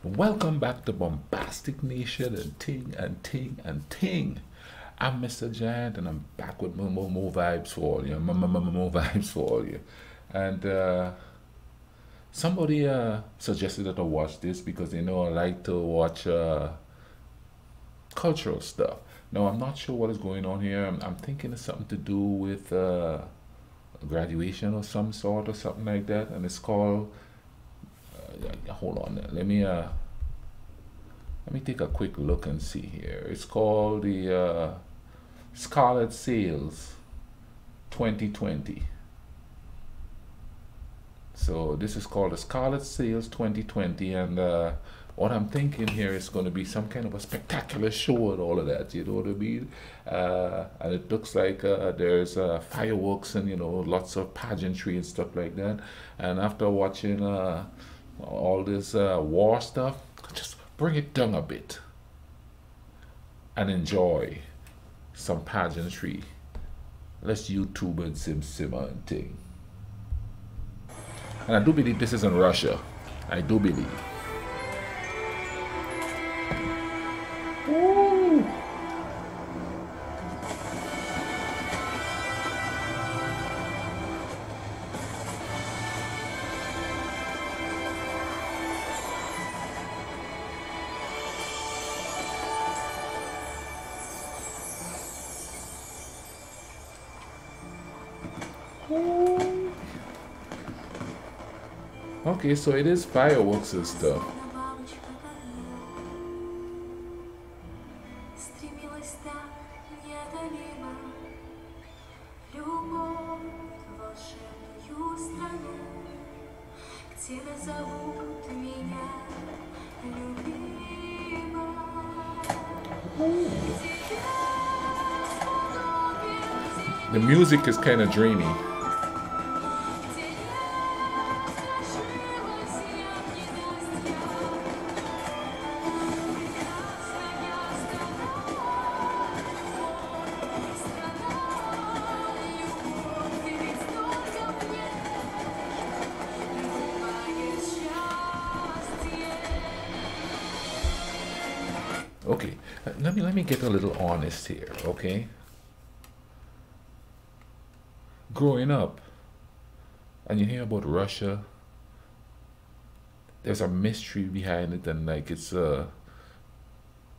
Welcome back to Bombastic Nation and Ting and Ting and Ting. I'm Mr. Giant and I'm back with more vibes for all you. More vibes for all you. And somebody suggested that I watch this because they know I like to watch cultural stuff. Now, I'm not sure what is going on here. I'm thinking it's something to do with graduation or some sort or something like that. And it's called, hold on, let me take a quick look and see here. It's called the Scarlet Sails 2020. So this is called the Scarlet Sails 2020, and what I'm thinking here is going to be some kind of a spectacular show and all of that. You know what I mean? And it looks like there's fireworks and lots of pageantry and stuff like that. And after watching all this war stuff, just bring it down a bit and enjoy some pageantry. Let's YouTube and simmer and thing. And I do believe this is in Russia. I do believe. Woo! Okay, so it is fireworks and stuff. The music is kind of dreamy. Okay, let me get a little honest here, okay? Growing up, and you hear about Russia, there's a mystery behind it, and like it's the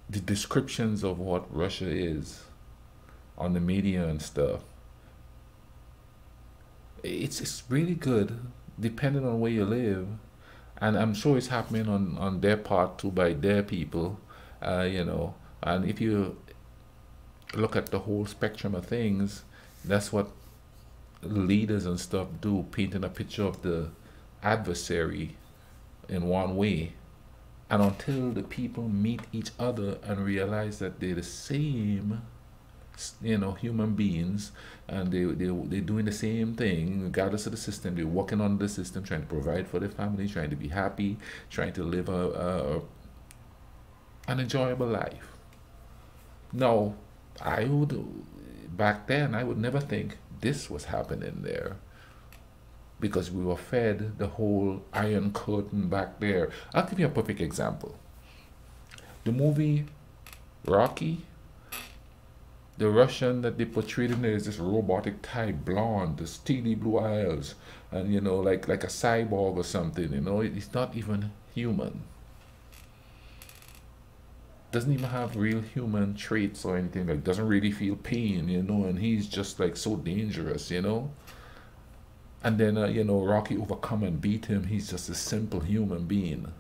descriptions of what Russia is on the media and stuff. It's really good, depending on where you live, and I'm sure it's happening on their part too by their people. And if you look at the whole spectrum of things, that's what leaders and stuff do, painting a picture of the adversary in one way. And until the people meet each other and realize that they're the same, human beings, and they're doing the same thing, regardless of the system, they're working on the system, trying to provide for their family, trying to be happy, trying to live an enjoyable life. Now, back then, I would never think this was happening there because we were fed the whole Iron Curtain back there. I'll give you a perfect example. The movie Rocky, the Russian that they portrayed in there is this robotic type, blonde, the steely blue eyes, and like a cyborg or something. He's not even human. Doesn't even have real human traits or anything, like doesn't really feel pain, and he's just like so dangerous, and then Rocky overcome and beat him. He's just a simple human being.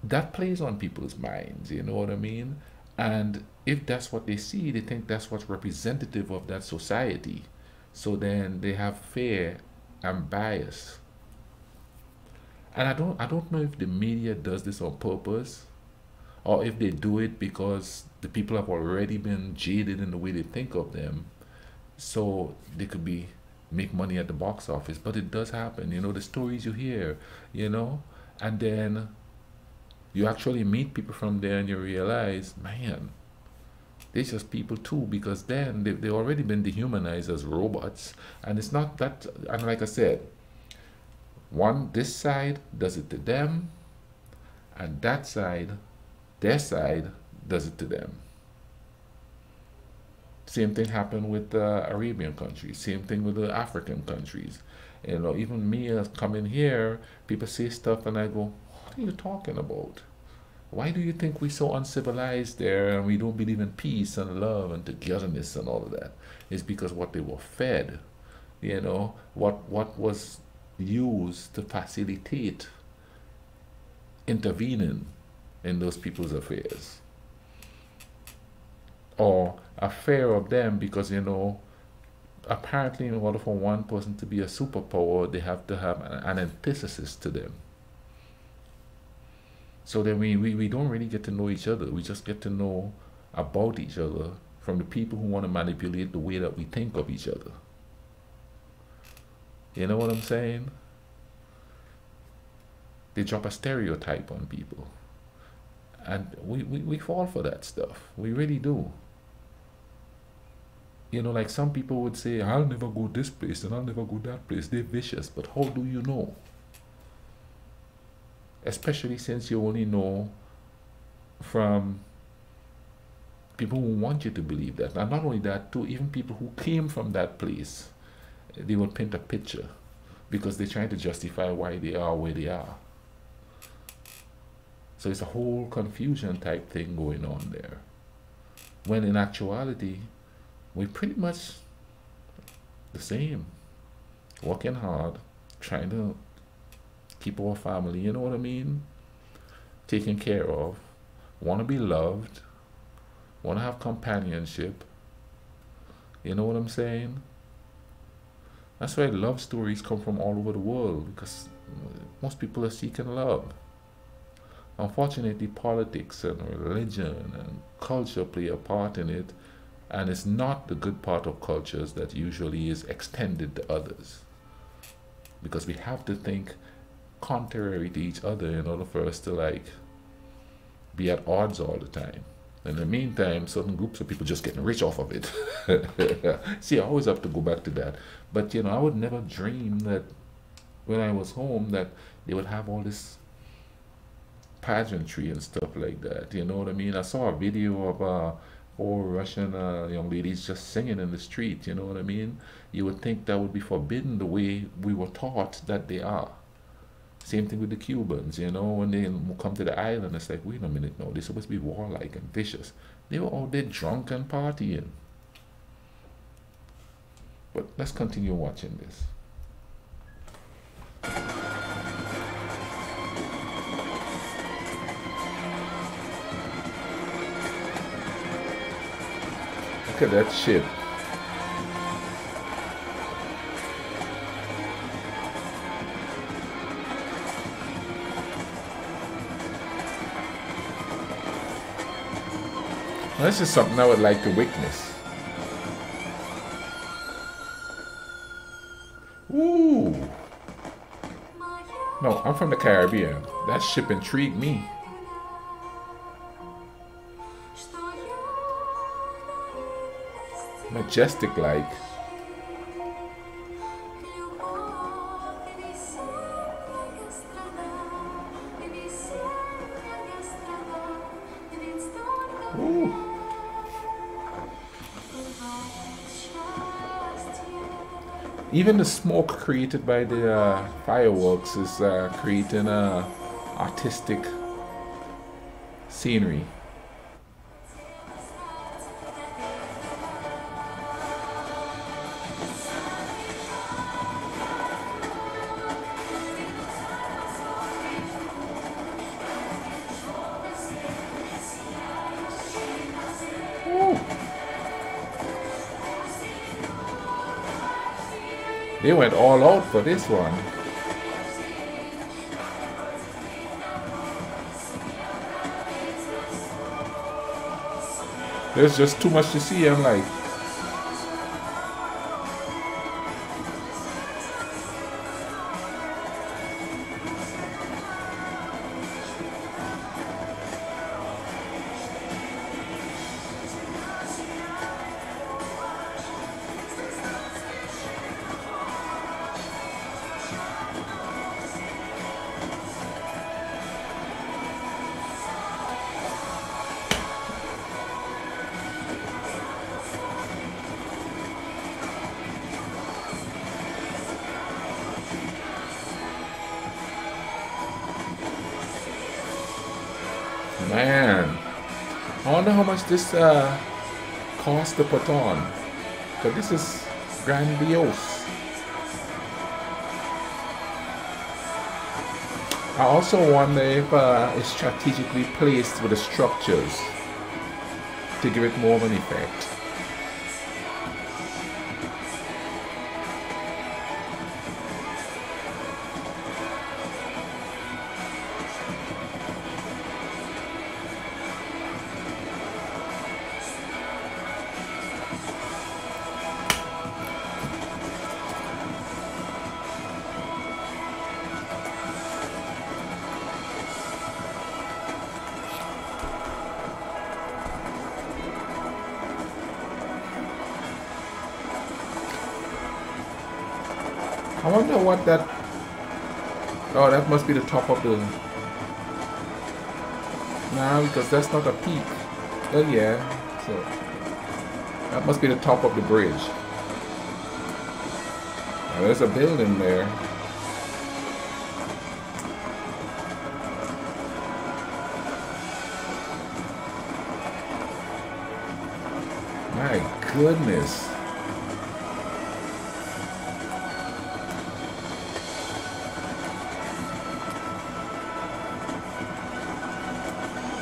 That plays on people's minds, you know what I mean? And if that's what they see, they think that's what's representative of that society, so then they have fear and bias. And I don't know if the media does this on purpose, or if they do it because the people have already been jaded in the way they think of them, so they could make money at the box office. But it does happen, the stories you hear, and then you actually meet people from there and you realize, man, they're just people too, because then they've already been dehumanized as robots. And it's not that, and like I said, this side does it to them, And that side, their side, does it to them. Same thing happened with the Arabian countries. Same thing with the African countries. You know, even me as coming here, people say stuff and I go, what are you talking about? Why do you think we're so uncivilized there and we don't believe in peace and love and togetherness and all of that? It's because what they were fed, you know, what was used to facilitate intervening in those people's affairs. Or a fear of them because, you know, apparently in order for one person to be a superpower, they have to have an antithesis to them. So then we don't really get to know each other. We just get to know about each other from the people who want to manipulate the way that we think of each other. You know what I'm saying? They drop a stereotype on people. And we fall for that stuff. We really do. You know, like some people would say, I'll never go this place and I'll never go that place. They're vicious. But how do you know? Especially since you only know from people who want you to believe that. And not only that, too, even people who came from that place, they will paint a picture because they're trying to justify why they are where they are. So it's a whole confusion type thing going on there. When in actuality, we're pretty much the same. Working hard, trying to keep our family, you know what I mean? Taken care of, want to be loved, want to have companionship. You know what I'm saying? That's why love stories come from all over the world, because most people are seeking love. Unfortunately, politics and religion and culture play a part in it, and it's not the good part of cultures that usually is extended to others. Because we have to think contrary to each other in order for us to like be at odds all the time. In the meantime, certain groups of people just getting rich off of it. See, I always have to go back to that. But you know, I would never dream that when I was home that they would have all this pageantry and stuff like that. You know what I mean? I saw a video of four Russian young ladies just singing in the street. You know what I mean? You would think that would be forbidden the way we were taught that they are. Same thing with the Cubans, you know, when they come to the island, it's like, wait a minute, no, they're supposed to be warlike and vicious. They were all there drunk and partying. But let's continue watching this. Look at that shit. Now, this is something I would like to witness. Ooh. No, I'm from the Caribbean. That ship intrigued me. Majestic like. Ooh. Even the smoke created by the fireworks is creating artistic scenery. They went all out for this one. There's just too much to see, I'm like. Man, I wonder how much this cost to put on. Because this is grandiose. I also wonder if it's strategically placed with the structures to give it more of an effect. I wonder what that... Oh, that must be the top of the... Nah, because that's not a peak. Oh yeah, so... That must be the top of the bridge. Now, there's a building there. My goodness.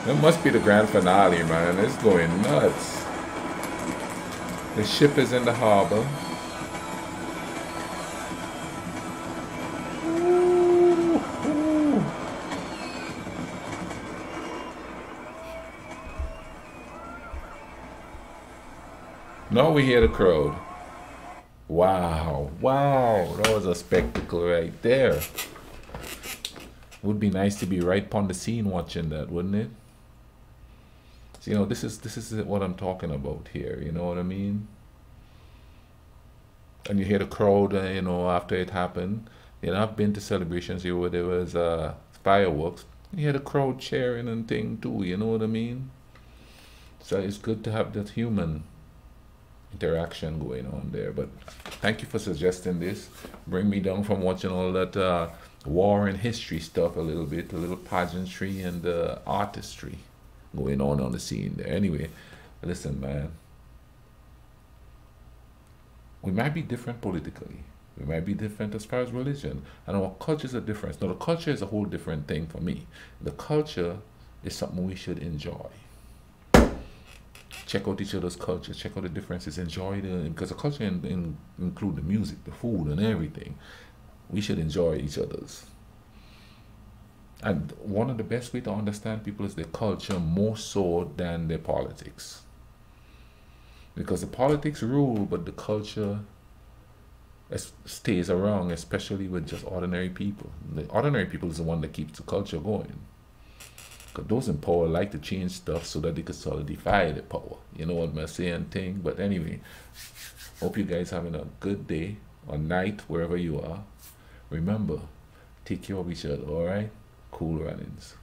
That must be the grand finale, man. It's going nuts. The ship is in the harbor. Ooh, ooh. Now we hear the crowd. Wow, wow, that was a spectacle right there. Would be nice to be right upon the scene watching that, wouldn't it? So, you know, this is what I'm talking about here. You know what I mean? And you hear the crowd, you know, after it happened. You know, I've been to celebrations here where there was fireworks. You hear the crowd cheering and thing too. You know what I mean? So it's good to have that human interaction going on there. But thank you for suggesting this. Bring me down from watching all that war and history stuff a little bit, a little pageantry and artistry going on the scene there. Anyway, listen, man. We might be different politically. We might be different as far as religion. And our cultures are different. Now, the culture is a whole different thing for me. The culture is something we should enjoy. Check out each other's culture. Check out the differences. Enjoy the... Because the culture include the music, the food, and everything. We should enjoy each other's. And one of the best way to understand people is their culture more so than their politics. Because the politics rule, but the culture stays around, especially with just ordinary people. The ordinary people is the one that keeps the culture going. Because those in power like to change stuff so that they can solidify the power. You know what I'm saying? Thing. But anyway, hope you guys having a good day or night, wherever you are. Remember, take care of each other, alright? Cool runnings.